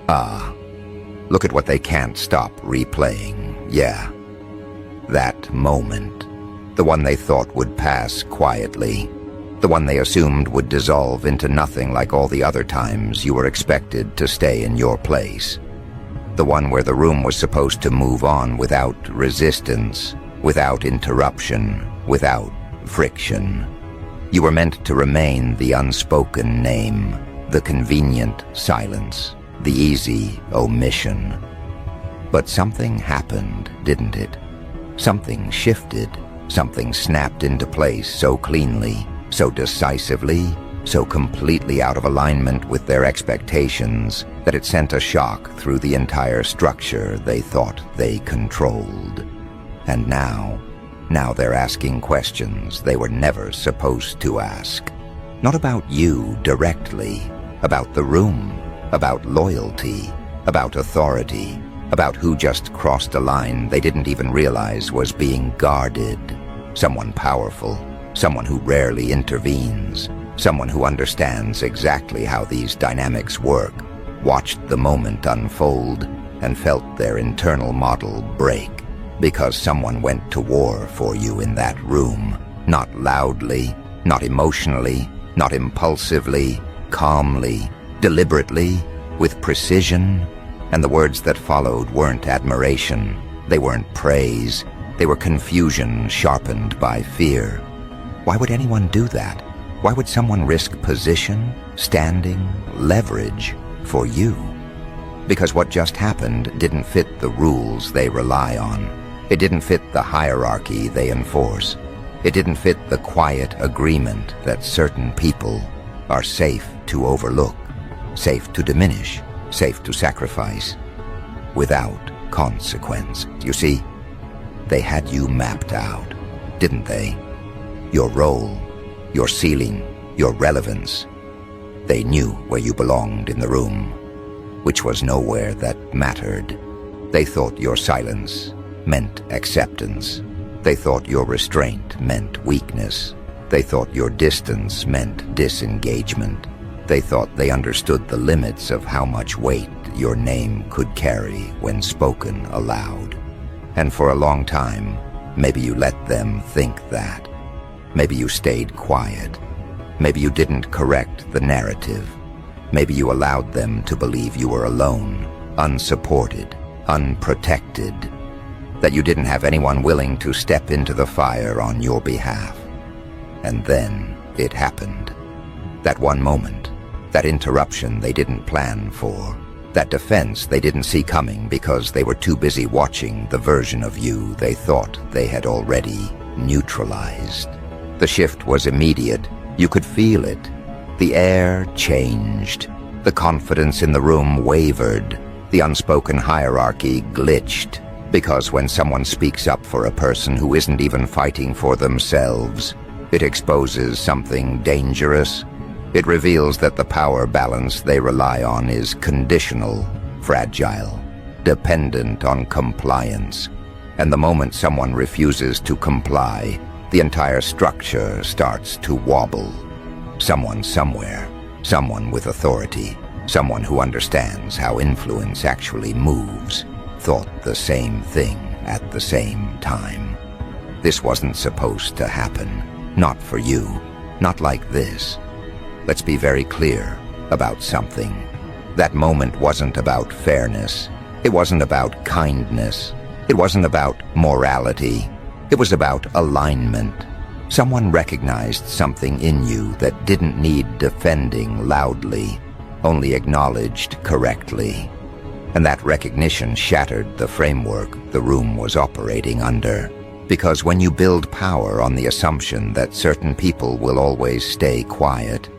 Ah, look at what they can't stop replaying. Yeah, that moment. The one they thought would pass quietly. The one they assumed would dissolve into nothing like all the other times you were expected to stay in your place. The one where the room was supposed to move on without resistance, without interruption, without friction. You were meant to remain the unspoken name, the convenient silence, the easy omission. But something happened, didn't it? Something shifted, something snapped into place so cleanly, so decisively, so completely out of alignment with their expectations that it sent a shock through the entire structure they thought they controlled. And now they're asking questions they were never supposed to ask. Not about you directly, about the room, about loyalty, about authority, about who just crossed a line they didn't even realize was being guarded. Someone powerful, someone who rarely intervenes, someone who understands exactly how these dynamics work, watched the moment unfold and felt their internal model break because someone went to war for you in that room, not loudly, not emotionally, not impulsively, calmly, deliberately, with precision. And the words that followed weren't admiration, they weren't praise, they were confusion sharpened by fear. Why would anyone do that? Why would someone risk position, standing, leverage for you? Because what just happened didn't fit the rules they rely on. It didn't fit the hierarchy they enforce. It didn't fit the quiet agreement that certain people are safe to overlook, safe to diminish, safe to sacrifice, without consequence. You see, they had you mapped out, didn't they? Your role, your ceiling, your relevance. They knew where you belonged in the room, which was nowhere that mattered. They thought your silence meant acceptance. They thought your restraint meant weakness. They thought your distance meant disengagement. They thought they understood the limits of how much weight your name could carry when spoken aloud. And for a long time, maybe you let them think that. Maybe you stayed quiet. Maybe you didn't correct the narrative. Maybe you allowed them to believe you were alone, unsupported, unprotected, that you didn't have anyone willing to step into the fire on your behalf. And then it happened. That one moment, that interruption they didn't plan for, that defense they didn't see coming because they were too busy watching the version of you they thought they had already neutralized. The shift was immediate. You could feel it. The air changed. The confidence in the room wavered. The unspoken hierarchy glitched. Because when someone speaks up for a person who isn't even fighting for themselves, it exposes something dangerous. It reveals that the power balance they rely on is conditional, fragile, dependent on compliance. And the moment someone refuses to comply, the entire structure starts to wobble. Someone somewhere, someone with authority, someone who understands how influence actually moves, thought the same thing at the same time. This wasn't supposed to happen. Not for you. Not like this. Let's be very clear about something. That moment wasn't about fairness. It wasn't about kindness. It wasn't about morality. It was about alignment. Someone recognized something in you that didn't need defending loudly, only acknowledged correctly. And that recognition shattered the framework the room was operating under. Because when you build power on the assumption that certain people will always stay quiet,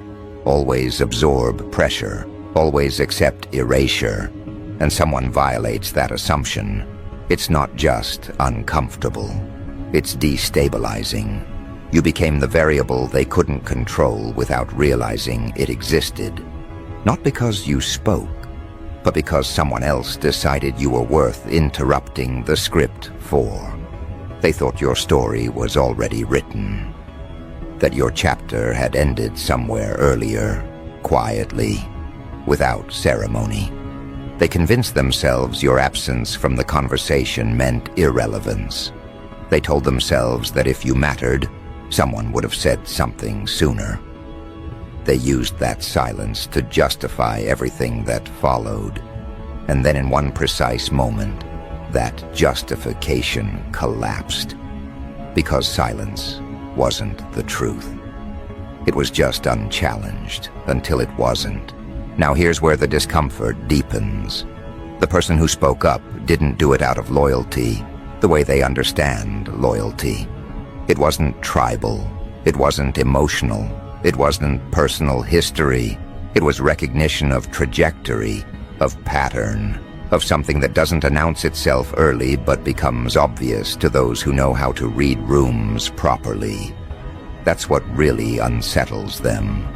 always absorb pressure, always accept erasure, and someone violates that assumption, it's not just uncomfortable, it's destabilizing. You became the variable they couldn't control without realizing it existed. Not because you spoke, but because someone else decided you were worth interrupting the script for. They thought your story was already written, that your chapter had ended somewhere earlier, quietly, without ceremony. They convinced themselves your absence from the conversation meant irrelevance. They told themselves that if you mattered, someone would have said something sooner. They used that silence to justify everything that followed. And then in one precise moment, that justification collapsed. Because silence wasn't the truth. It was just unchallenged until it wasn't. Now here's where the discomfort deepens. The person who spoke up didn't do it out of loyalty, the way they understand loyalty. It wasn't tribal. It wasn't emotional. It wasn't personal history. It was recognition of trajectory, of pattern, of something that doesn't announce itself early but becomes obvious to those who know how to read rooms properly. That's what really unsettles them.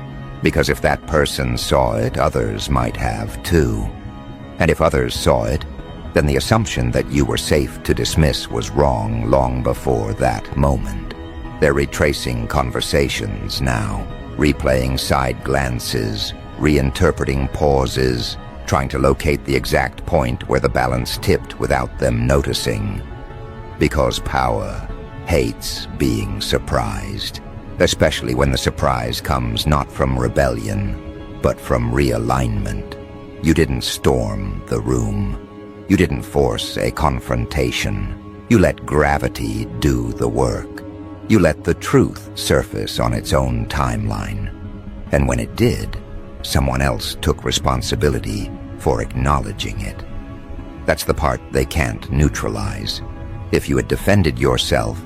Because if that person saw it, others might have too. And if others saw it, then the assumption that you were safe to dismiss was wrong long before that moment. They're retracing conversations now, replaying side glances, reinterpreting pauses, trying to locate the exact point where the balance tipped without them noticing. Because power hates being surprised, especially when the surprise comes not from rebellion, but from realignment. You didn't storm the room. You didn't force a confrontation. You let gravity do the work. You let the truth surface on its own timeline. And when it did, someone else took responsibility for acknowledging it. That's the part they can't neutralize. If you had defended yourself,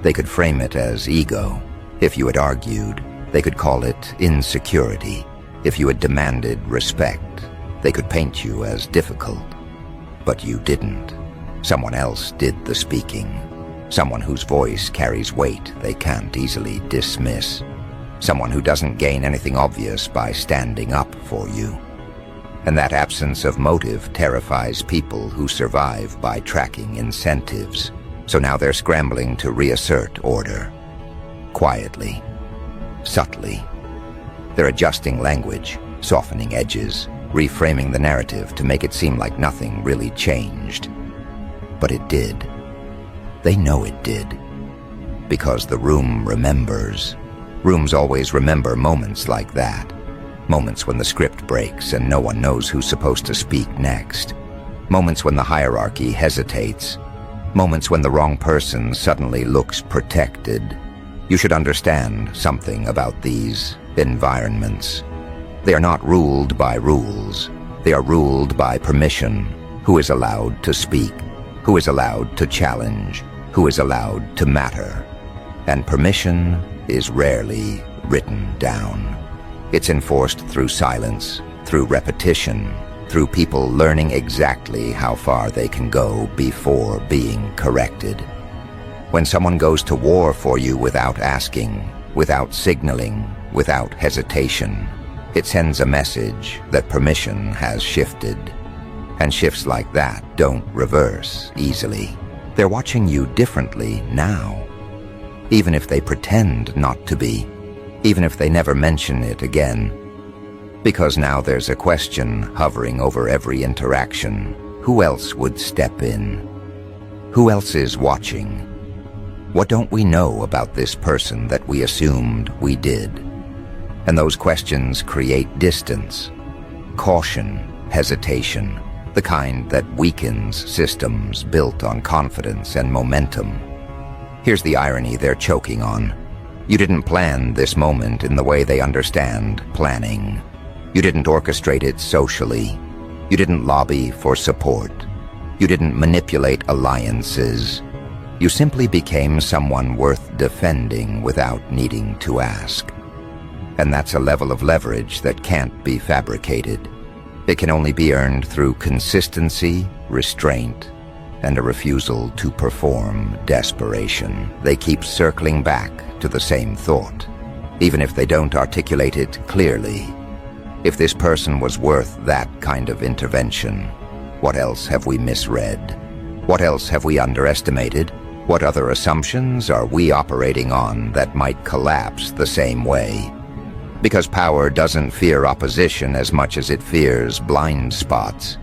they could frame it as ego. If you had argued, they could call it insecurity. If you had demanded respect, they could paint you as difficult. But you didn't. Someone else did the speaking. Someone whose voice carries weight they can't easily dismiss. Someone who doesn't gain anything obvious by standing up for you. And that absence of motive terrifies people who survive by tracking incentives. So now they're scrambling to reassert order. Quietly, subtly. They're adjusting language, softening edges, reframing the narrative to make it seem like nothing really changed. But it did. They know it did. Because the room remembers. Rooms always remember moments like that. Moments when the script breaks and no one knows who's supposed to speak next. Moments when the hierarchy hesitates. Moments when the wrong person suddenly looks protected. You should understand something about these environments. They are not ruled by rules. They are ruled by permission. Who is allowed to speak? Who is allowed to challenge? Who is allowed to matter? And permission is rarely written down. It's enforced through silence, through repetition, through people learning exactly how far they can go before being corrected. When someone goes to war for you without asking, without signaling, without hesitation, it sends a message that permission has shifted. And shifts like that don't reverse easily. They're watching you differently now. Even if they pretend not to be. Even if they never mention it again. Because now there's a question hovering over every interaction. Who else would step in? Who else is watching? What don't we know about this person that we assumed we did? And those questions create distance, caution, hesitation, the kind that weakens systems built on confidence and momentum. Here's the irony they're choking on. You didn't plan this moment in the way they understand planning. You didn't orchestrate it socially. You didn't lobby for support. You didn't manipulate alliances. You simply became someone worth defending without needing to ask. And that's a level of leverage that can't be fabricated. It can only be earned through consistency, restraint, and a refusal to perform desperation. They keep circling back to the same thought, even if they don't articulate it clearly. If this person was worth that kind of intervention, what else have we misread? What else have we underestimated? What other assumptions are we operating on that might collapse the same way? Because power doesn't fear opposition as much as it fears blind spots.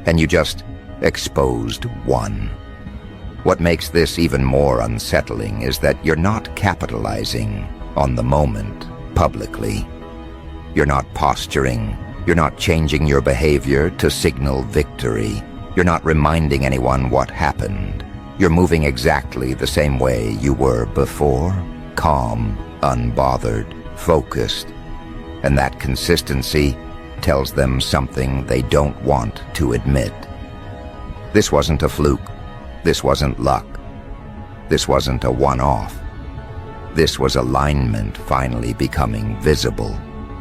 and you just exposed one. What makes this even more unsettling is that you're not capitalizing on the moment publicly. You're not posturing. You're not changing your behavior to signal victory. You're not reminding anyone what happened. You're moving exactly the same way you were before, calm, unbothered, focused. And that consistency tells them something they don't want to admit. This wasn't a fluke. This wasn't luck. This wasn't a one-off. This was alignment finally becoming visible.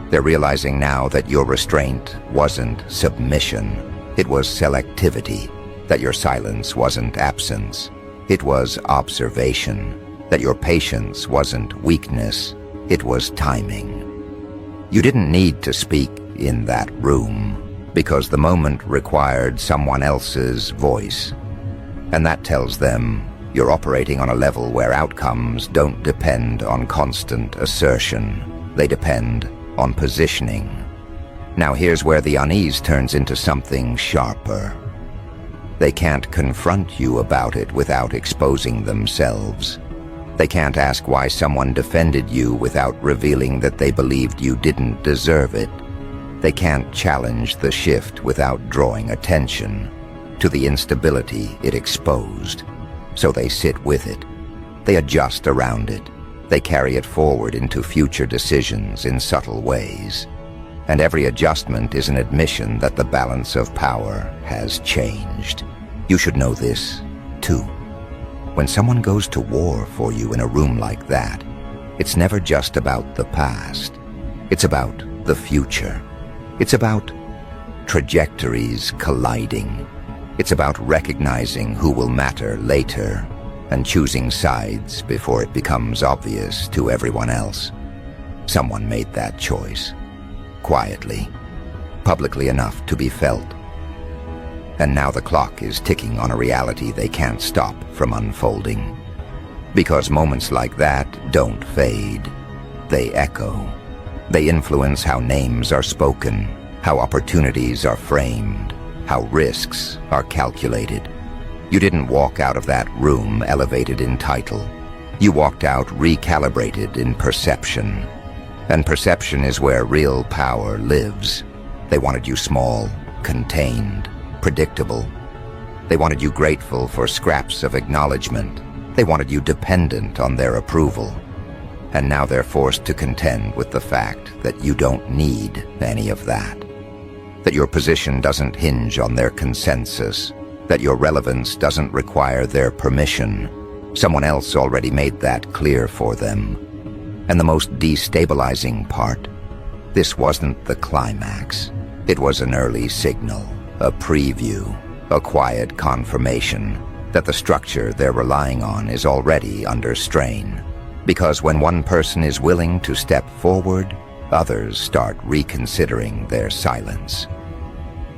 They're realizing now that your restraint wasn't submission. It was selectivity. That your silence wasn't absence. It was observation. That your patience wasn't weakness. It was timing. You didn't need to speak in that room because the moment required someone else's voice. And that tells them you're operating on a level where outcomes don't depend on constant assertion. They depend on positioning. Now here's where the unease turns into something sharper. They can't confront you about it without exposing themselves. They can't ask why someone defended you without revealing that they believed you didn't deserve it. They can't challenge the shift without drawing attention to the instability it exposed. So they sit with it. They adjust around it. They carry it forward into future decisions in subtle ways. And every adjustment is an admission that the balance of power has changed. You should know this, too. When someone goes to war for you in a room like that, it's never just about the past. It's about the future. It's about trajectories colliding. It's about recognizing who will matter later and choosing sides before it becomes obvious to everyone else. Someone made that choice. Quietly, publicly enough to be felt. And now the clock is ticking on a reality they can't stop from unfolding. Because moments like that don't fade. They echo. They influence how names are spoken, how opportunities are framed, how risks are calculated. You didn't walk out of that room elevated in title. You walked out recalibrated in perception. And perception is where real power lives. They wanted you small, contained, predictable. They wanted you grateful for scraps of acknowledgement. They wanted you dependent on their approval. And now they're forced to contend with the fact that you don't need any of that. That your position doesn't hinge on their consensus, that your relevance doesn't require their permission. Someone else already made that clear for them. And the most destabilizing part, this wasn't the climax. It was an early signal, a preview, a quiet confirmation that the structure they're relying on is already under strain. Because when one person is willing to step forward, others start reconsidering their silence.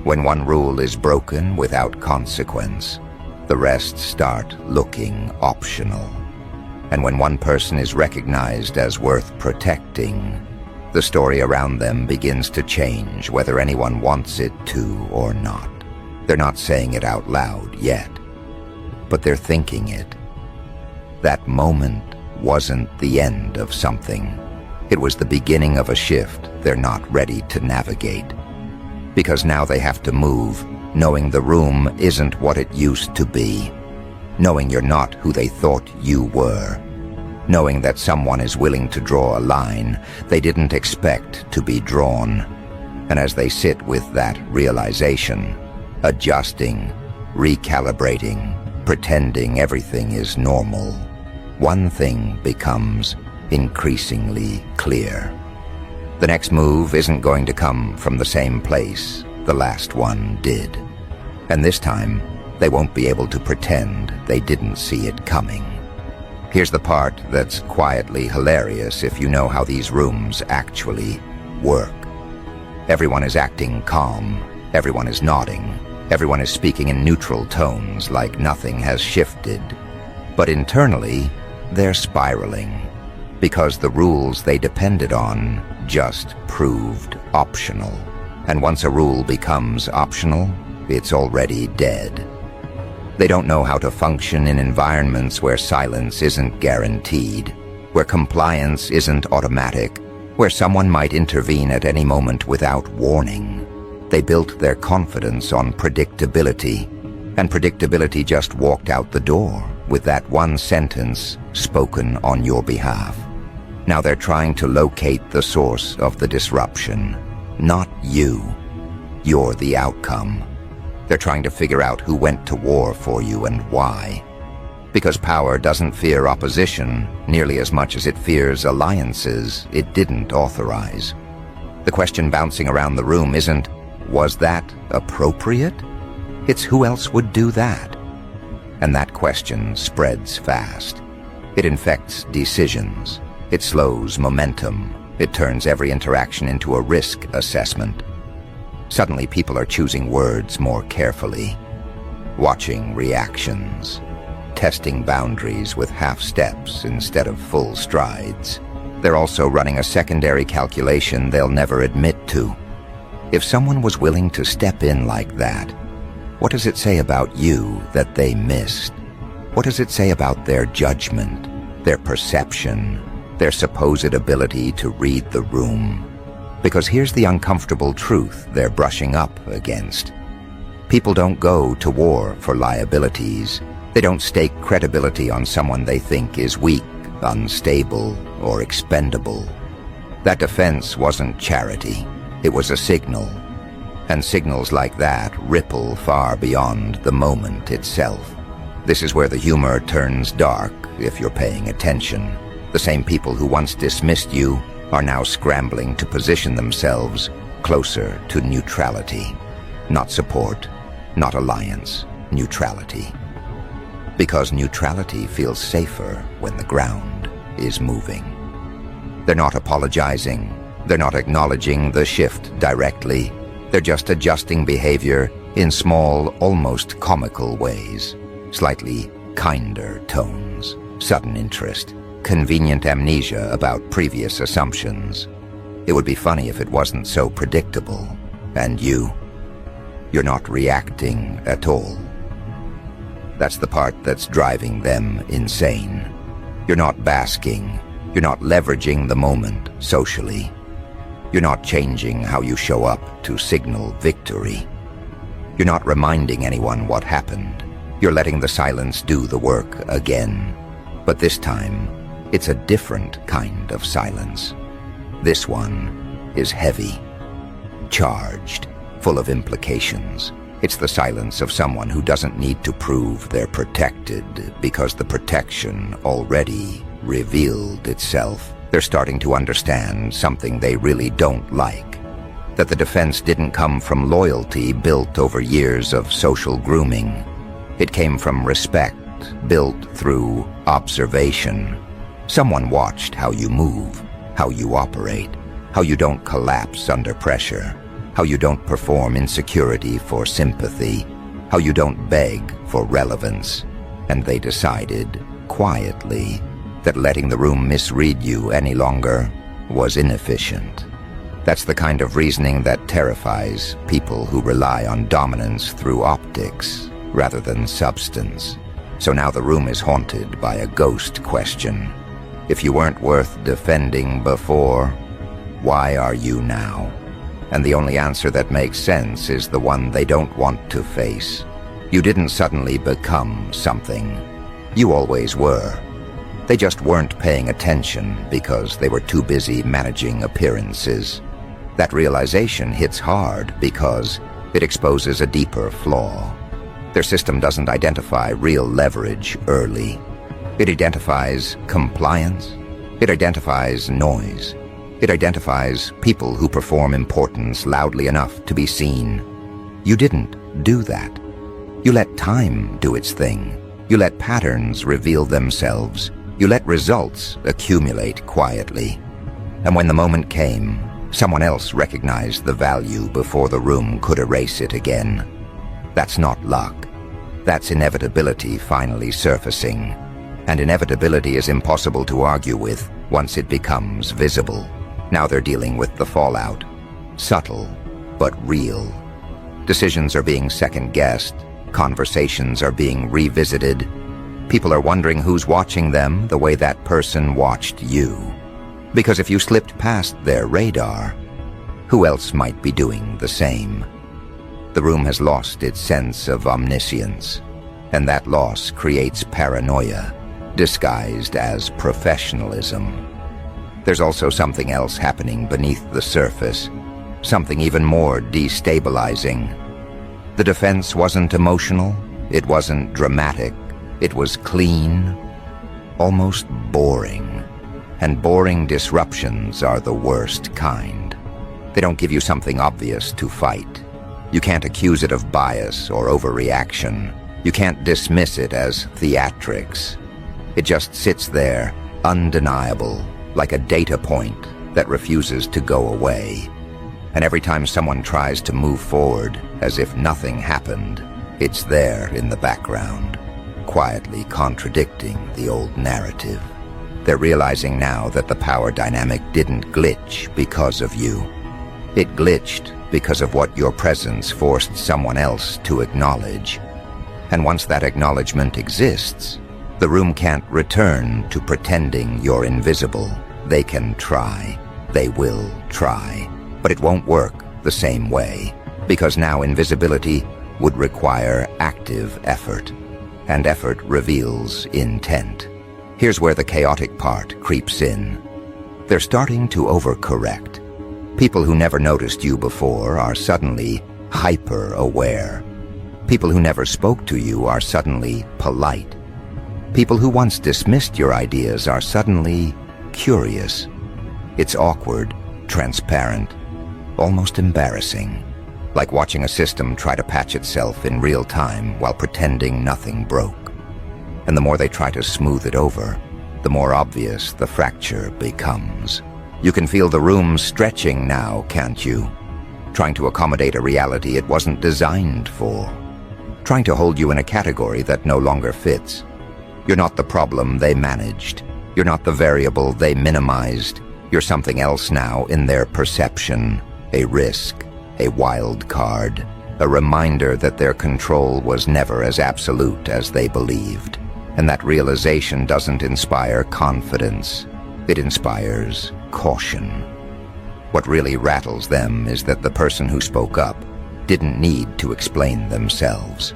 When one rule is broken without consequence, the rest start looking optional. And when one person is recognized as worth protecting, the story around them begins to change whether anyone wants it to or not. They're not saying it out loud yet, but they're thinking it. That moment wasn't the end of something. It was the beginning of a shift they're not ready to navigate. Because now they have to move, knowing the room isn't what it used to be. Knowing you're not who they thought you were. Knowing that someone is willing to draw a line they didn't expect to be drawn. And as they sit with that realization, adjusting, recalibrating, pretending everything is normal, one thing becomes increasingly clear. The next move isn't going to come from the same place the last one did. And this time, they won't be able to pretend they didn't see it coming. Here's the part that's quietly hilarious if you know how these rooms actually work. Everyone is acting calm. Everyone is nodding. Everyone is speaking in neutral tones like nothing has shifted. But internally, they're spiraling because the rules they depended on just proved optional. And once a rule becomes optional, it's already dead. They don't know how to function in environments where silence isn't guaranteed, where compliance isn't automatic, where someone might intervene at any moment without warning. They built their confidence on predictability, and predictability just walked out the door with that one sentence spoken on your behalf. Now they're trying to locate the source of the disruption, not you. You're the outcome. They're trying to figure out who went to war for you and why. Because power doesn't fear opposition nearly as much as it fears alliances it didn't authorize. The question bouncing around the room isn't, was that appropriate? It's who else would do that? And that question spreads fast. It infects decisions. It slows momentum. It turns every interaction into a risk assessment. Suddenly people are choosing words more carefully, watching reactions, testing boundaries with half steps instead of full strides. They're also running a secondary calculation they'll never admit to. If someone was willing to step in like that, what does it say about you that they missed? What does it say about their judgment, their perception, their supposed ability to read the room? Because here's the uncomfortable truth they're brushing up against. People don't go to war for liabilities. They don't stake credibility on someone they think is weak, unstable, or expendable. That defense wasn't charity. It was a signal. And signals like that ripple far beyond the moment itself. This is where the humor turns dark if you're paying attention. The same people who once dismissed you are now scrambling to position themselves closer to neutrality. Not support, not alliance, neutrality. Because neutrality feels safer when the ground is moving. They're not apologizing. They're not acknowledging the shift directly. They're just adjusting behavior in small, almost comical ways. Slightly kinder tones, sudden interest, convenient amnesia about previous assumptions. It would be funny if it wasn't so predictable. And you're not reacting at all. That's the part that's driving them insane. You're not basking. You're not leveraging the moment socially. You're not changing how you show up to signal victory. You're not reminding anyone what happened. You're letting the silence do the work again. But this time, it's a different kind of silence. This one is heavy, charged, full of implications. It's the silence of someone who doesn't need to prove they're protected because the protection already revealed itself. They're starting to understand something they really don't like. That the defense didn't come from loyalty built over years of social grooming. It came from respect built through observation. Someone watched how you move, how you operate, how you don't collapse under pressure, how you don't perform insecurity for sympathy, how you don't beg for relevance. And they decided, quietly, that letting the room misread you any longer was inefficient. That's the kind of reasoning that terrifies people who rely on dominance through optics rather than substance. So now the room is haunted by a ghost question. If you weren't worth defending before, why are you now? And the only answer that makes sense is the one they don't want to face. You didn't suddenly become something. You always were. They just weren't paying attention because they were too busy managing appearances. That realization hits hard because it exposes a deeper flaw. Their system doesn't identify real leverage early. It identifies compliance. It identifies noise. It identifies people who perform importance loudly enough to be seen. You didn't do that. You let time do its thing. You let patterns reveal themselves. You let results accumulate quietly. And when the moment came, someone else recognized the value before the room could erase it again. That's not luck. That's inevitability finally surfacing. And inevitability is impossible to argue with once it becomes visible. Now they're dealing with the fallout. Subtle, but real. Decisions are being second-guessed. Conversations are being revisited. People are wondering who's watching them the way that person watched you. Because if you slipped past their radar, who else might be doing the same? The room has lost its sense of omniscience, and that loss creates paranoia, disguised as professionalism. There's also something else happening beneath the surface, something even more destabilizing. The defense wasn't emotional, it wasn't dramatic, it was clean, almost boring. And boring disruptions are the worst kind. They don't give you something obvious to fight. You can't accuse it of bias or overreaction. You can't dismiss it as theatrics. It just sits there, undeniable, like a data point that refuses to go away. And every time someone tries to move forward as if nothing happened, it's there in the background, quietly contradicting the old narrative. They're realizing now that the power dynamic didn't glitch because of you. It glitched because of what your presence forced someone else to acknowledge. And once that acknowledgement exists, the room can't return to pretending you're invisible. They can try. They will try. But it won't work the same way, because now invisibility would require active effort, and effort reveals intent. Here's where the chaotic part creeps in. They're starting to overcorrect. People who never noticed you before are suddenly hyper-aware. People who never spoke to you are suddenly polite. People who once dismissed your ideas are suddenly curious. It's awkward, transparent, almost embarrassing, like watching a system try to patch itself in real time while pretending nothing broke. And the more they try to smooth it over, the more obvious the fracture becomes. You can feel the room stretching now, can't you? Trying to accommodate a reality it wasn't designed for. Trying to hold you in a category that no longer fits. You're not the problem they managed. You're not the variable they minimized. You're something else now in their perception. A risk, a wild card, a reminder that their control was never as absolute as they believed. And that realization doesn't inspire confidence. It inspires caution. What really rattles them is that the person who spoke up didn't need to explain themselves.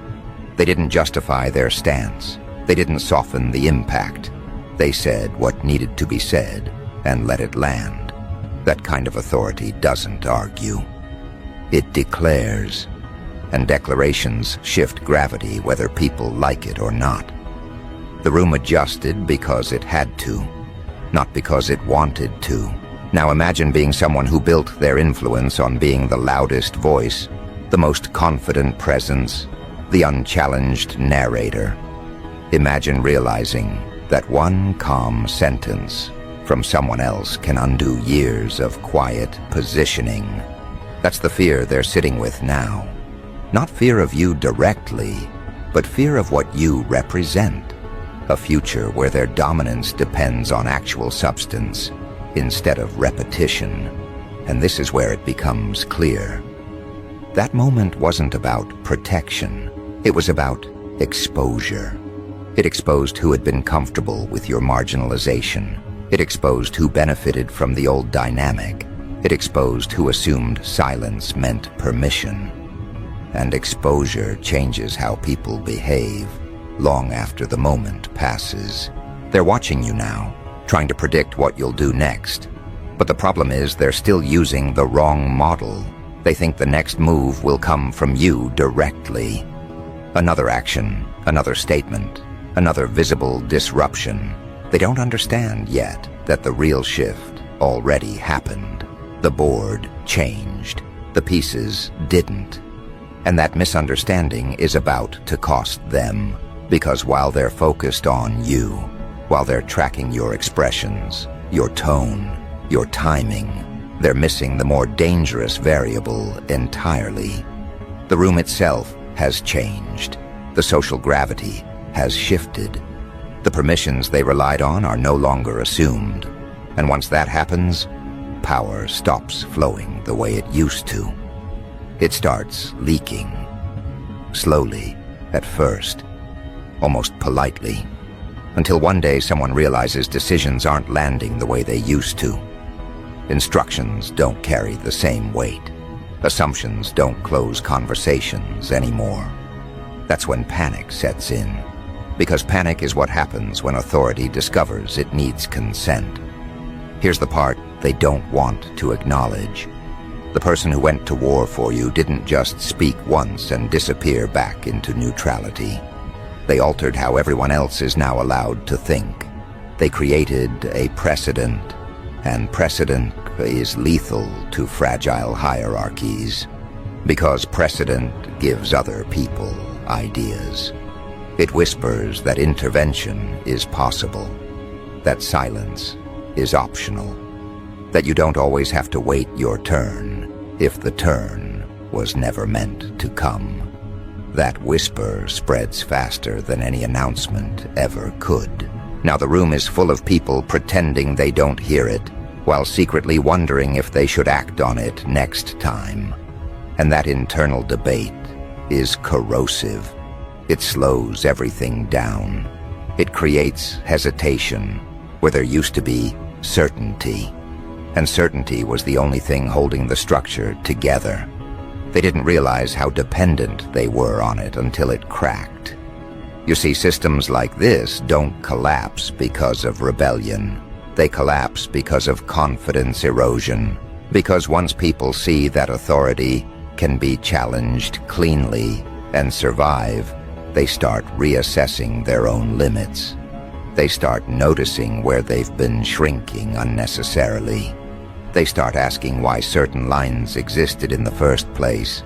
They didn't justify their stance. They didn't soften the impact. They said what needed to be said and let it land. That kind of authority doesn't argue. It declares, and declarations shift gravity whether people like it or not. The room adjusted because it had to, not because it wanted to. Now imagine being someone who built their influence on being the loudest voice, the most confident presence, the unchallenged narrator. Imagine realizing that one calm sentence from someone else can undo years of quiet positioning. That's the fear they're sitting with now. Not fear of you directly, but fear of what you represent. A future where their dominance depends on actual substance instead of repetition. And this is where it becomes clear. That moment wasn't about protection. It was about exposure. It exposed who had been comfortable with your marginalization. It exposed who benefited from the old dynamic. It exposed who assumed silence meant permission. And exposure changes how people behave long after the moment passes. They're watching you now, trying to predict what you'll do next. But the problem is they're still using the wrong model. They think the next move will come from you directly. Another action, another statement, another visible disruption. They don't understand yet that the real shift already happened. The board changed. The pieces didn't. And that misunderstanding is about to cost them. Because while they're focused on you, while they're tracking your expressions, your tone, your timing, they're missing the more dangerous variable entirely. The room itself has changed. The social gravity has shifted. The permissions they relied on are no longer assumed. And once that happens, power stops flowing the way it used to. It starts leaking. Slowly, at first, almost politely, until one day someone realizes decisions aren't landing the way they used to. Instructions don't carry the same weight. Assumptions don't close conversations anymore. That's when panic sets in, because panic is what happens when authority discovers it needs consent. Here's the part they don't want to acknowledge. The person who went to war for you didn't just speak once and disappear back into neutrality. They altered how everyone else is now allowed to think. They created a precedent, and precedent is lethal to fragile hierarchies, because precedent gives other people ideas. It whispers that intervention is possible, that silence is optional, that you don't always have to wait your turn if the turn was never meant to come. That whisper spreads faster than any announcement ever could. Now the room is full of people pretending they don't hear it, while secretly wondering if they should act on it next time. And that internal debate is corrosive. It slows everything down. It creates hesitation where there used to be certainty. And certainty was the only thing holding the structure together. They didn't realize how dependent they were on it until it cracked. You see, systems like this don't collapse because of rebellion. They collapse because of confidence erosion. Because once people see that authority can be challenged cleanly and survive, they start reassessing their own limits. They start noticing where they've been shrinking unnecessarily. They start asking why certain lines existed in the first place.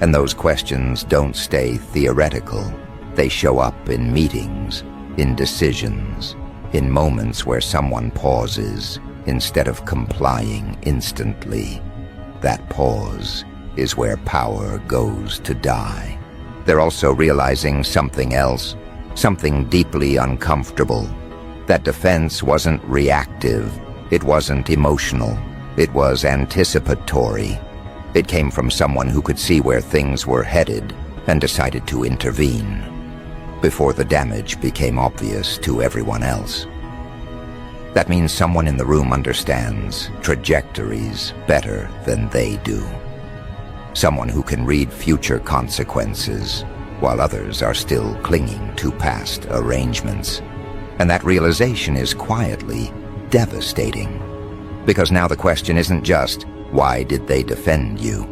And those questions don't stay theoretical. They show up in meetings, in decisions, in moments where someone pauses instead of complying instantly. That pause is where power goes to die. They're also realizing something else, something deeply uncomfortable. That defense wasn't reactive, it wasn't emotional, it was anticipatory. It came from someone who could see where things were headed and decided to intervene before the damage became obvious to everyone else. That means someone in the room understands trajectories better than they do. Someone who can read future consequences while others are still clinging to past arrangements. And that realization is quietly devastating. Because now the question isn't just, why did they defend you?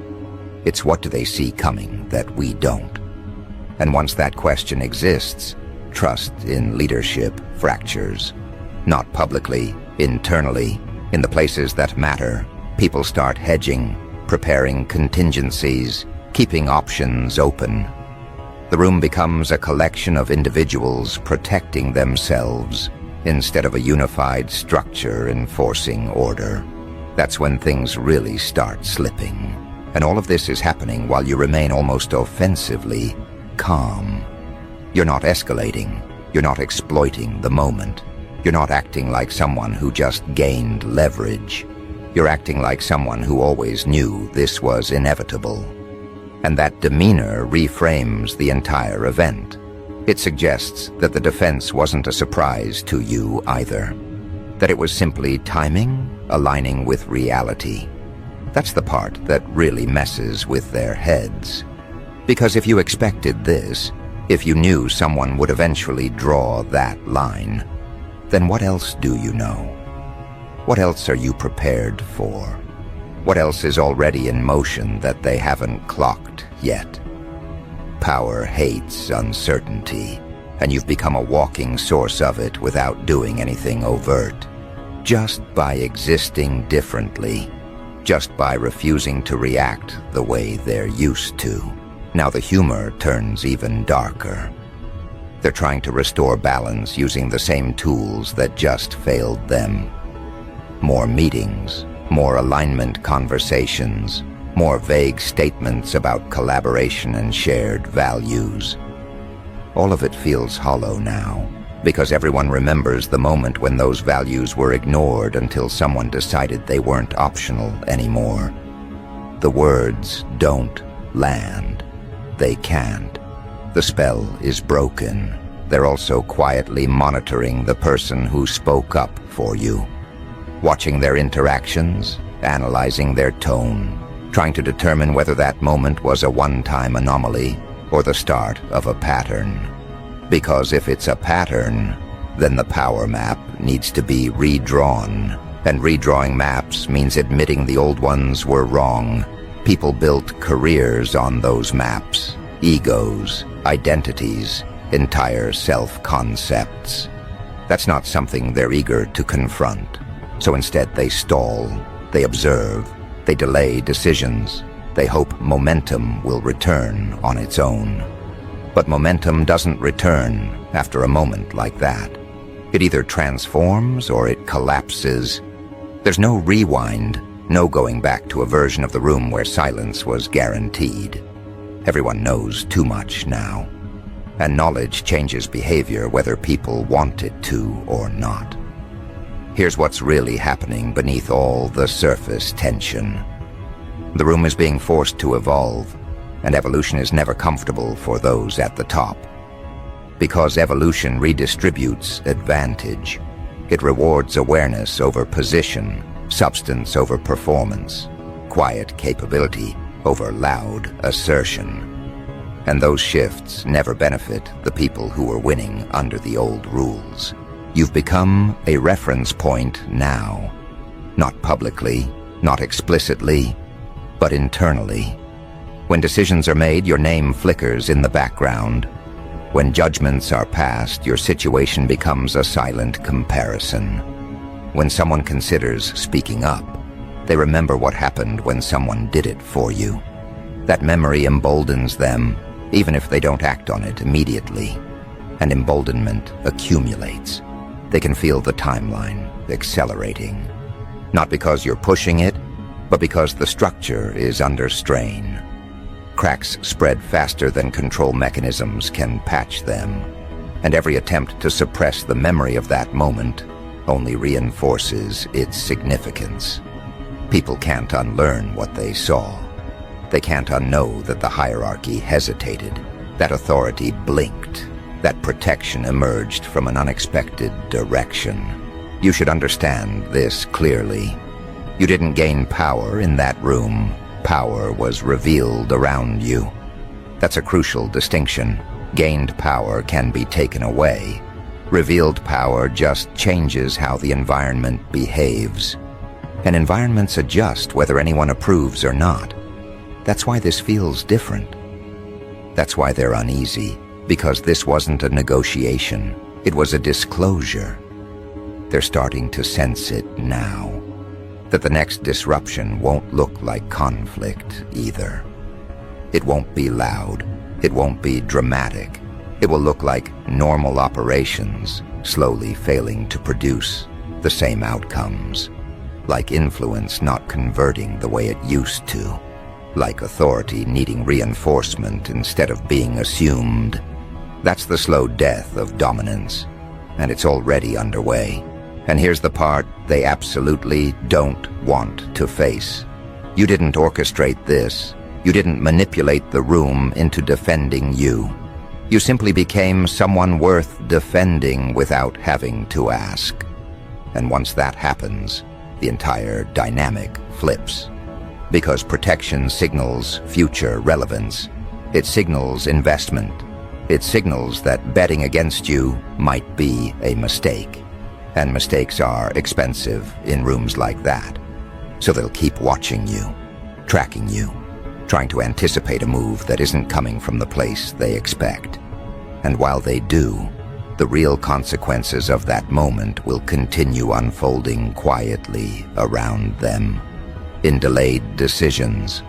It's what do they see coming that we don't? And once that question exists, trust in leadership fractures. Not publicly, internally, in the places that matter. People start hedging, preparing contingencies, keeping options open. The room becomes a collection of individuals protecting themselves instead of a unified structure enforcing order. That's when things really start slipping. And all of this is happening while you remain almost offensively calm. You're not escalating. You're not exploiting the moment. You're not acting like someone who just gained leverage. You're acting like someone who always knew this was inevitable. And that demeanor reframes the entire event. It suggests that the defense wasn't a surprise to you either. That it was simply timing, aligning with reality. That's the part that really messes with their heads. Because if you expected this, if you knew someone would eventually draw that line, then what else do you know? What else are you prepared for? What else is already in motion that they haven't clocked yet? Power hates uncertainty, and you've become a walking source of it without doing anything overt. Just by existing differently, just by refusing to react the way they're used to. Now the humor turns even darker. They're trying to restore balance using the same tools that just failed them. More meetings, more alignment conversations, more vague statements about collaboration and shared values. All of it feels hollow now, because everyone remembers the moment when those values were ignored until someone decided they weren't optional anymore. The words "don't" land. They can't. The spell is broken. They're also quietly monitoring the person who spoke up for you, watching their interactions, analyzing their tone, trying to determine whether that moment was a one-time anomaly or the start of a pattern. Because if it's a pattern, then the power map needs to be redrawn. And redrawing maps means admitting the old ones were wrong. People built careers on those maps, egos, identities, entire self-concepts. That's not something they're eager to confront. So instead they stall, they observe, they delay decisions, they hope momentum will return on its own. But momentum doesn't return after a moment like that. It either transforms or it collapses. There's no rewind, no going back to a version of the room where silence was guaranteed. Everyone knows too much now. And knowledge changes behavior whether people want it to or not. Here's what's really happening beneath all the surface tension. The room is being forced to evolve, and evolution is never comfortable for those at the top. Because evolution redistributes advantage. It rewards awareness over position, substance over performance, quiet capability over loud assertion. And those shifts never benefit the people who were winning under the old rules. You've become a reference point now. Not publicly, not explicitly, but internally. When decisions are made, your name flickers in the background. When judgments are passed, your situation becomes a silent comparison. When someone considers speaking up, they remember what happened when someone did it for you. That memory emboldens them, even if they don't act on it immediately. And emboldenment accumulates. They can feel the timeline accelerating. Not because you're pushing it, but because the structure is under strain. Cracks spread faster than control mechanisms can patch them, and every attempt to suppress the memory of that moment only reinforces its significance. People can't unlearn what they saw. They can't unknow that the hierarchy hesitated, that authority blinked, that protection emerged from an unexpected direction. You should understand this clearly. You didn't gain power in that room. Power was revealed around you. That's a crucial distinction. Gained power can be taken away. Revealed power just changes how the environment behaves. And environments adjust whether anyone approves or not. That's why this feels different. That's why they're uneasy, because this wasn't a negotiation. It was a disclosure. They're starting to sense it now. That the next disruption won't look like conflict either. It won't be loud. It won't be dramatic. It will look like normal operations, slowly failing to produce the same outcomes. Like influence not converting the way it used to. Like authority needing reinforcement instead of being assumed. That's the slow death of dominance, and it's already underway. And here's the part they absolutely don't want to face. You didn't orchestrate this. You didn't manipulate the room into defending you. You simply became someone worth defending without having to ask. And once that happens, the entire dynamic flips. Because protection signals future relevance. It signals investment. It signals that betting against you might be a mistake. And mistakes are expensive in rooms like that. So they'll keep watching you, tracking you, trying to anticipate a move that isn't coming from the place they expect. And while they do, the real consequences of that moment will continue unfolding quietly around them. In delayed decisions,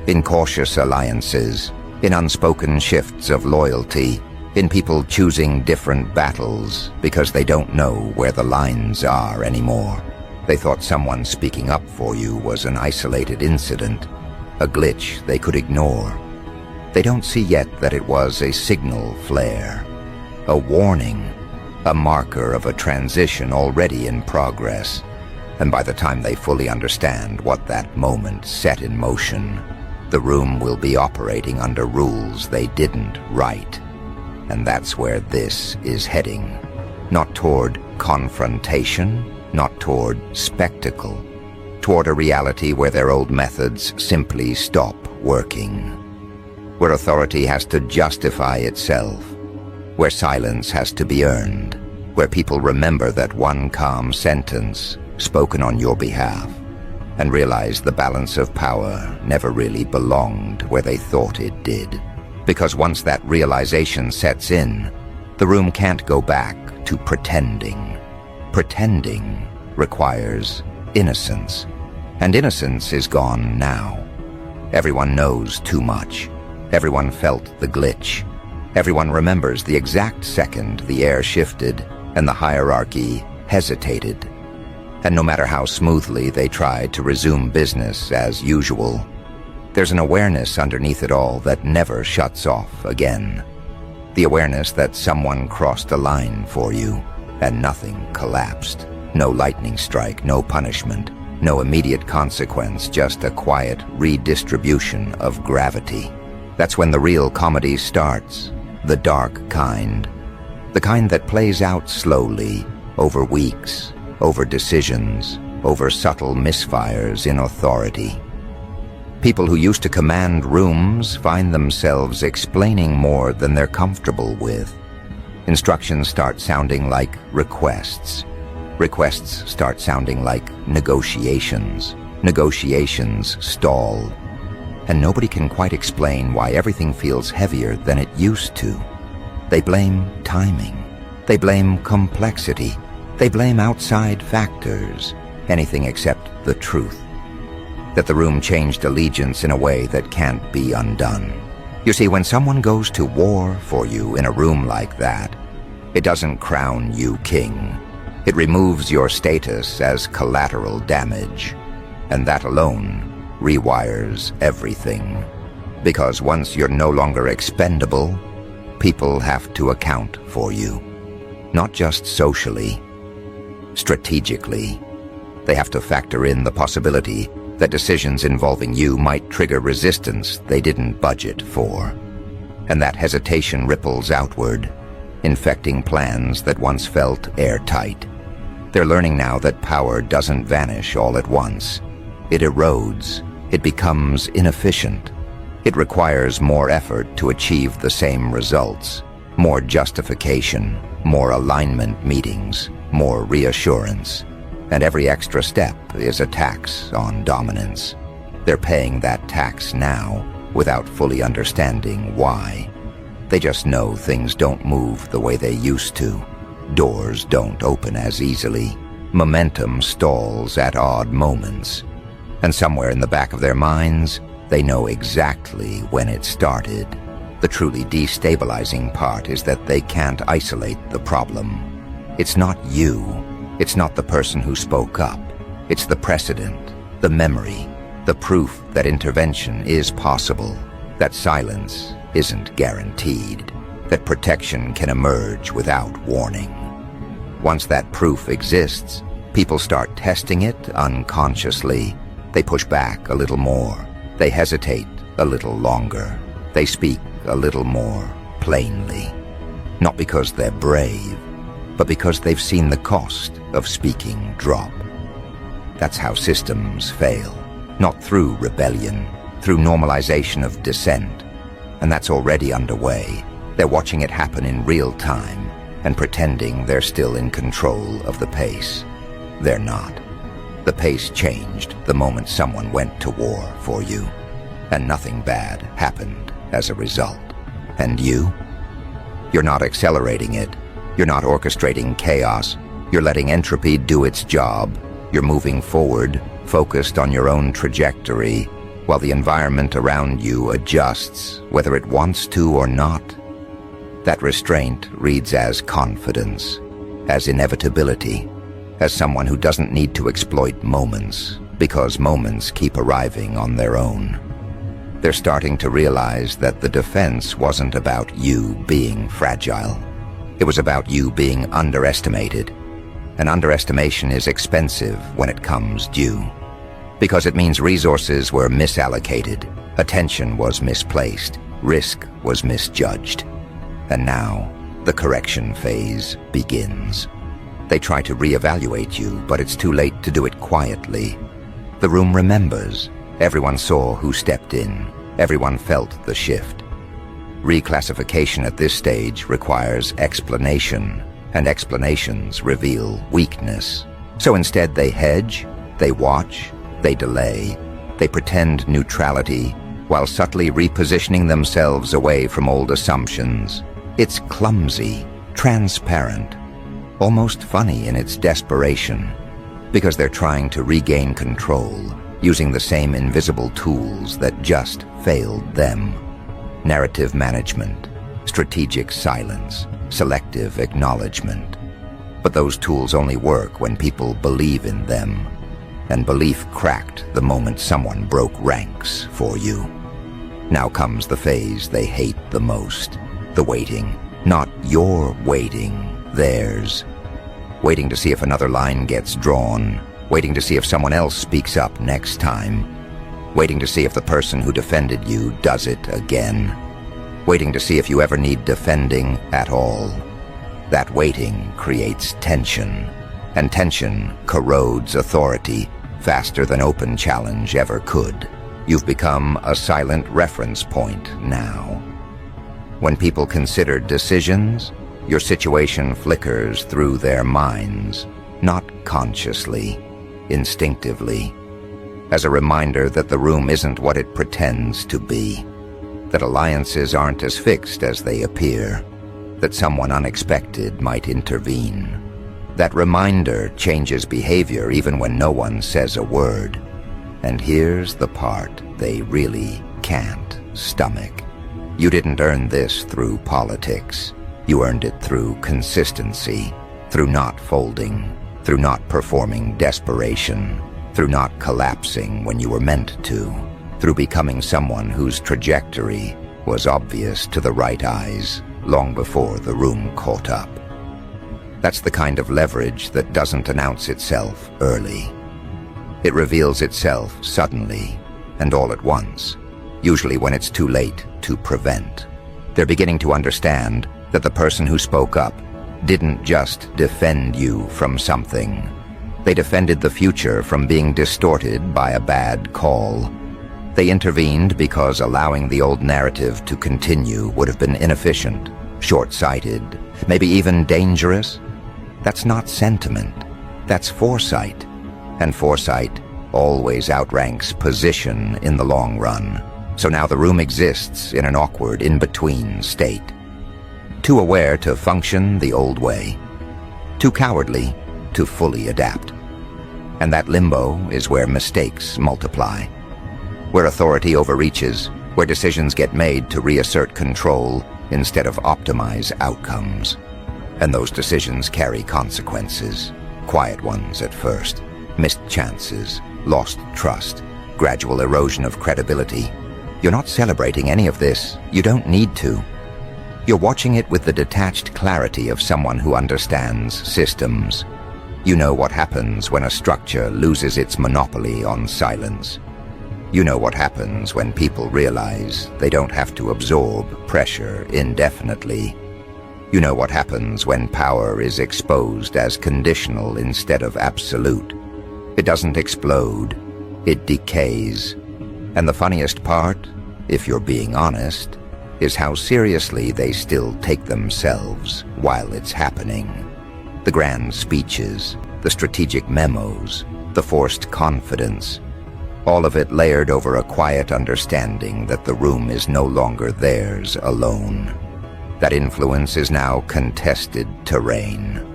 in cautious alliances, in unspoken shifts of loyalty, in people choosing different battles because they don't know where the lines are anymore. They thought someone speaking up for you was an isolated incident, a glitch they could ignore. They don't see yet that it was a signal flare, a warning, a marker of a transition already in progress. And by the time they fully understand what that moment set in motion, the room will be operating under rules they didn't write. And that's where this is heading. Not toward confrontation, not toward spectacle, toward a reality where their old methods simply stop working. Where authority has to justify itself, where silence has to be earned, where people remember that one calm sentence spoken on your behalf, and realize the balance of power never really belonged where they thought it did. Because once that realization sets in, the room can't go back to pretending. Pretending requires innocence, and innocence is gone now. Everyone knows too much. Everyone felt the glitch. Everyone remembers the exact second the air shifted and the hierarchy hesitated. And no matter how smoothly they tried to resume business as usual, there's an awareness underneath it all that never shuts off again. The awareness that someone crossed a line for you and nothing collapsed. No lightning strike, no punishment, no immediate consequence, just a quiet redistribution of gravity. That's when the real comedy starts, the dark kind. The kind that plays out slowly, over weeks, over decisions, over subtle misfires in authority. People who used to command rooms find themselves explaining more than they're comfortable with. Instructions start sounding like requests. Requests start sounding like negotiations. Negotiations stall. And nobody can quite explain why everything feels heavier than it used to. They blame timing. They blame complexity. They blame outside factors, anything except the truth. That the room changed allegiance in a way that can't be undone. You see, when someone goes to war for you in a room like that, it doesn't crown you king. It removes your status as collateral damage, and that alone rewires everything. Because once you're no longer expendable, people have to account for you. Not just socially, strategically. They have to factor in the possibility that decisions involving you might trigger resistance they didn't budget for. And that hesitation ripples outward, infecting plans that once felt airtight. They're learning now that power doesn't vanish all at once. It erodes. It becomes inefficient. It requires more effort to achieve the same results, more justification, more alignment meetings, more reassurance. And every extra step is a tax on dominance. They're paying that tax now without fully understanding why. They just know things don't move the way they used to. Doors don't open as easily. Momentum stalls at odd moments. And somewhere in the back of their minds, they know exactly when it started. The truly destabilizing part is that they can't isolate the problem. It's not you. It's not the person who spoke up. It's the precedent, the memory, the proof that intervention is possible, that silence isn't guaranteed, that protection can emerge without warning. Once that proof exists, people start testing it unconsciously. They push back a little more. They hesitate a little longer. They speak a little more plainly. Not because they're brave, but because they've seen the cost of speaking drop. That's how systems fail. Not through rebellion, through normalization of dissent. And that's already underway. They're watching it happen in real time and pretending they're still in control of the pace. They're not. The pace changed the moment someone went to war for you, and nothing bad happened as a result. And you? You're not accelerating it. You're not orchestrating chaos. You're letting entropy do its job. You're moving forward, focused on your own trajectory, while the environment around you adjusts, whether it wants to or not. That restraint reads as confidence, as inevitability, as someone who doesn't need to exploit moments, because moments keep arriving on their own. They're starting to realize that the defense wasn't about you being fragile. It was about you being underestimated. And underestimation is expensive when it comes due, because it means resources were misallocated, Attention was misplaced, risk was misjudged. And now, the correction phase begins. They try to reevaluate you, but it's too late to do it quietly. The room remembers. Everyone saw who stepped in. Everyone felt the shift. Reclassification at this stage requires explanation, and explanations reveal weakness. So instead they hedge, they watch, they delay, they pretend neutrality, while subtly repositioning themselves away from old assumptions. It's clumsy, transparent, almost funny in its desperation, because they're trying to regain control, using the same invisible tools that just failed them. Narrative management, strategic silence, selective acknowledgement. But those tools only work when people believe in them, and belief cracked the moment someone broke ranks for you. Now comes the phase they hate the most, the waiting. Not your waiting, theirs. Waiting to see if another line gets drawn, waiting to see if someone else speaks up next time, waiting to see if the person who defended you does it again, waiting to see if you ever need defending at all. That waiting creates tension, and tension corrodes authority faster than open challenge ever could. You've become a silent reference point now. When people consider decisions, your situation flickers through their minds, not consciously, instinctively, as a reminder that the room isn't what it pretends to be, that alliances aren't as fixed as they appear, that someone unexpected might intervene. That reminder changes behavior even when no one says a word. And here's the part they really can't stomach. You didn't earn this through politics. You earned it through consistency, through not folding, through not performing desperation, through not collapsing when you were meant to, through becoming someone whose trajectory was obvious to the right eyes long before the room caught up. That's the kind of leverage that doesn't announce itself early. It reveals itself suddenly and all at once, usually when it's too late to prevent. They're beginning to understand that the person who spoke up didn't just defend you from something. They defended the future from being distorted by a bad call. They intervened because allowing the old narrative to continue would have been inefficient, short-sighted, maybe even dangerous. That's not sentiment. That's foresight. And foresight always outranks position in the long run. So now the room exists in an awkward in-between state. Too aware to function the old way. Too cowardly to fully adapt. And that limbo is where mistakes multiply. Where authority overreaches, where decisions get made to reassert control instead of optimize outcomes. And those decisions carry consequences. Quiet ones at first. Missed chances, lost trust, gradual erosion of credibility. You're not celebrating any of this. You don't need to. You're watching it with the detached clarity of someone who understands systems. You know what happens when a structure loses its monopoly on silence. You know what happens when people realize they don't have to absorb pressure indefinitely. You know what happens when power is exposed as conditional instead of absolute. It doesn't explode, it decays. And the funniest part, if you're being honest, is how seriously they still take themselves while it's happening. The grand speeches, the strategic memos, the forced confidence, all of it layered over a quiet understanding that the room is no longer theirs alone. That influence is now contested terrain.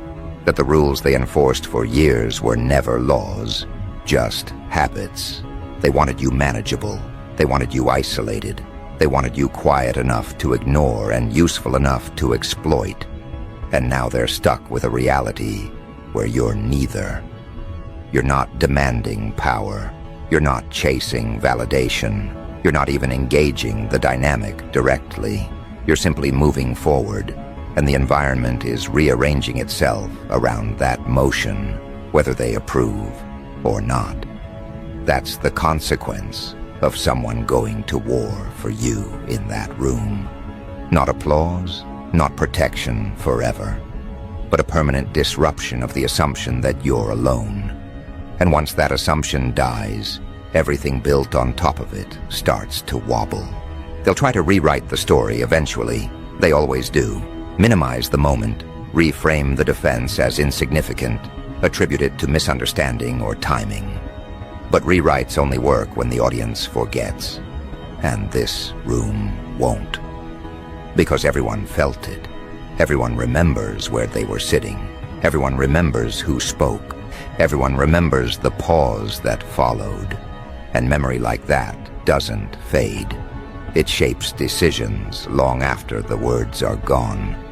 That the rules they enforced for years were never laws, just habits. They wanted you manageable. They wanted you isolated. They wanted you quiet enough to ignore and useful enough to exploit. And now they're stuck with a reality where you're neither. You're not demanding power. You're not chasing validation. You're not even engaging the dynamic directly. You're simply moving forward, and the environment is rearranging itself around that motion, whether they approve or not. That's the consequence of someone going to war for you in that room. Not applause, not protection forever, but a permanent disruption of the assumption that you're alone. And once that assumption dies, everything built on top of it starts to wobble. They'll try to rewrite the story eventually. They always do. Minimize the moment, reframe the defense as insignificant, attribute it to misunderstanding or timing. But rewrites only work when the audience forgets. And this room won't. Because everyone felt it. Everyone remembers where they were sitting. Everyone remembers who spoke. Everyone remembers the pause that followed. And memory like that doesn't fade. It shapes decisions long after the words are gone.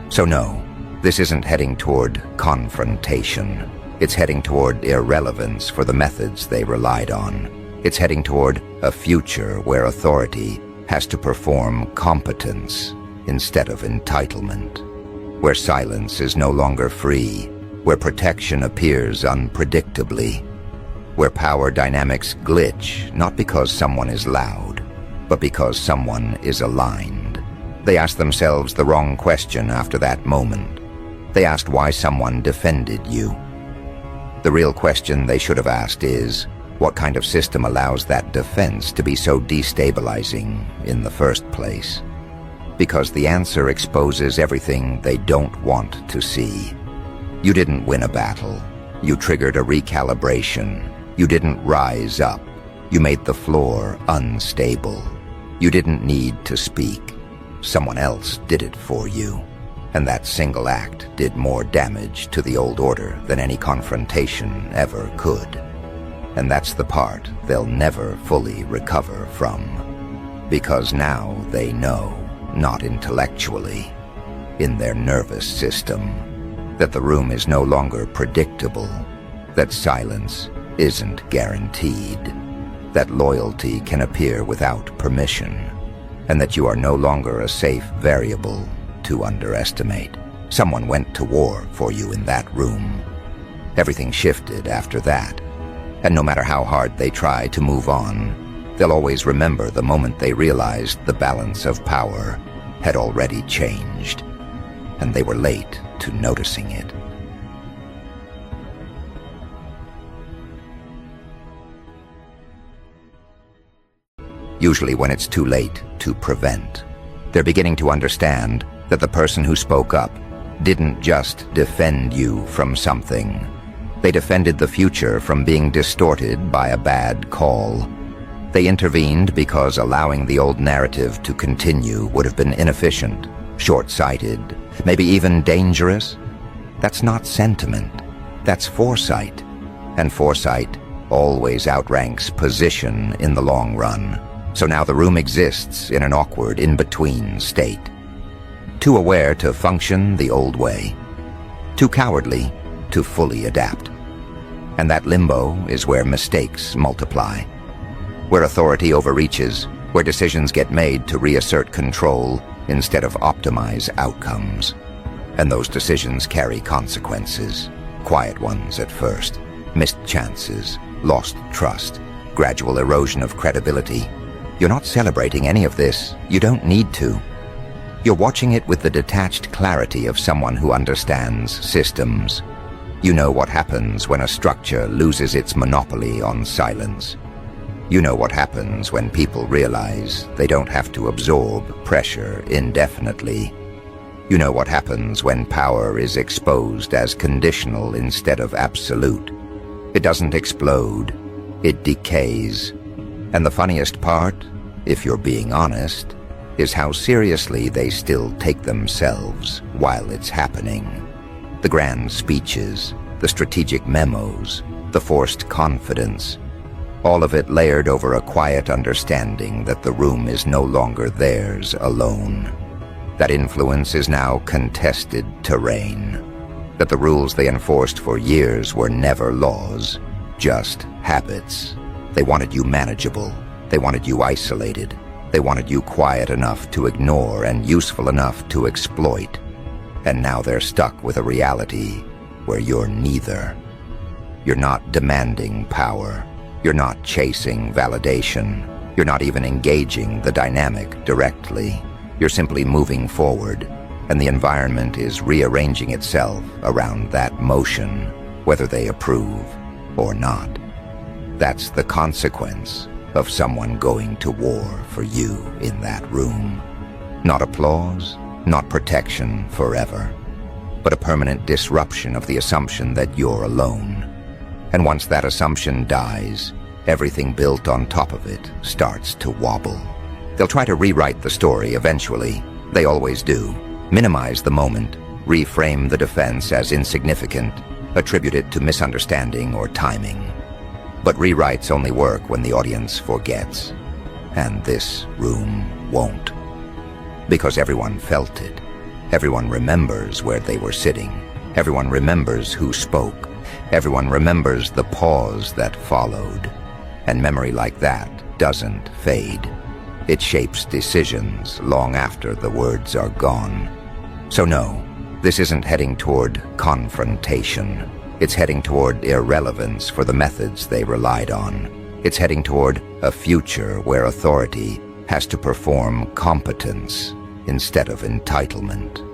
So no, this isn't heading toward confrontation. It's heading toward irrelevance for the methods they relied on. It's heading toward a future where authority has to perform competence instead of entitlement, where silence is no longer free, where protection appears unpredictably, where power dynamics glitch not because someone is loud, but because someone is aligned. They asked themselves the wrong question after that moment. They asked why someone defended you. The real question they should have asked is, what kind of system allows that defense to be so destabilizing in the first place? Because the answer exposes everything they don't want to see. You didn't win a battle. You triggered a recalibration. You didn't rise up. You made the floor unstable. You didn't need to speak. Someone else did it for you. And that single act did more damage to the old order than any confrontation ever could. And that's the part they'll never fully recover from. Because now they know, not intellectually, in their nervous system, that the room is no longer predictable, that silence isn't guaranteed, that loyalty can appear without permission, and that you are no longer a safe variable to underestimate. Someone went to war for you in that room. Everything shifted after that, and no matter how hard they try to move on, they'll always remember the moment they realized the balance of power had already changed, and they were late to noticing it. Usually when it's too late to prevent, they're beginning to understand that the person who spoke up didn't just defend you from something. They defended the future from being distorted by a bad call. They intervened because allowing the old narrative to continue would have been inefficient, short-sighted, maybe even dangerous. That's not sentiment. That's foresight. And foresight always outranks position in the long run. So now the room exists in an awkward in-between state. Too aware to function the old way. Too cowardly to fully adapt. And that limbo is where mistakes multiply. Where authority overreaches, where decisions get made to reassert control instead of optimize outcomes. And those decisions carry consequences. Quiet ones at first. Missed chances, lost trust, gradual erosion of credibility. You're not celebrating any of this. You don't need to. You're watching it with the detached clarity of someone who understands systems. You know what happens when a structure loses its monopoly on silence. You know what happens when people realize they don't have to absorb pressure indefinitely. You know what happens when power is exposed as conditional instead of absolute. It doesn't explode, it decays. And the funniest part, if you're being honest, is how seriously they still take themselves while it's happening. The grand speeches, the strategic memos, the forced confidence, all of it layered over a quiet understanding that the room is no longer theirs alone. That influence is now contested terrain. That the rules they enforced for years were never laws, just habits. They wanted you manageable. They wanted you isolated. They wanted you quiet enough to ignore and useful enough to exploit. And now they're stuck with a reality where you're neither. You're not demanding power. You're not chasing validation. You're not even engaging the dynamic directly. You're simply moving forward, and the environment is rearranging itself around that motion, whether they approve or not. That's the consequence of someone going to war for you in that room. Not applause, not protection forever, but a permanent disruption of the assumption that you're alone. And once that assumption dies, everything built on top of it starts to wobble. They'll try to rewrite the story eventually. They always do. Minimize the moment, reframe the defense as insignificant, attribute it to misunderstanding or timing. But rewrites only work when the audience forgets. And this room won't. Because everyone felt it. Everyone remembers where they were sitting. Everyone remembers who spoke. Everyone remembers the pause that followed. And memory like that doesn't fade. It shapes decisions long after the words are gone. So no, this isn't heading toward confrontation. It's heading toward irrelevance for the methods they relied on. It's heading toward a future where authority has to perform competence instead of entitlement.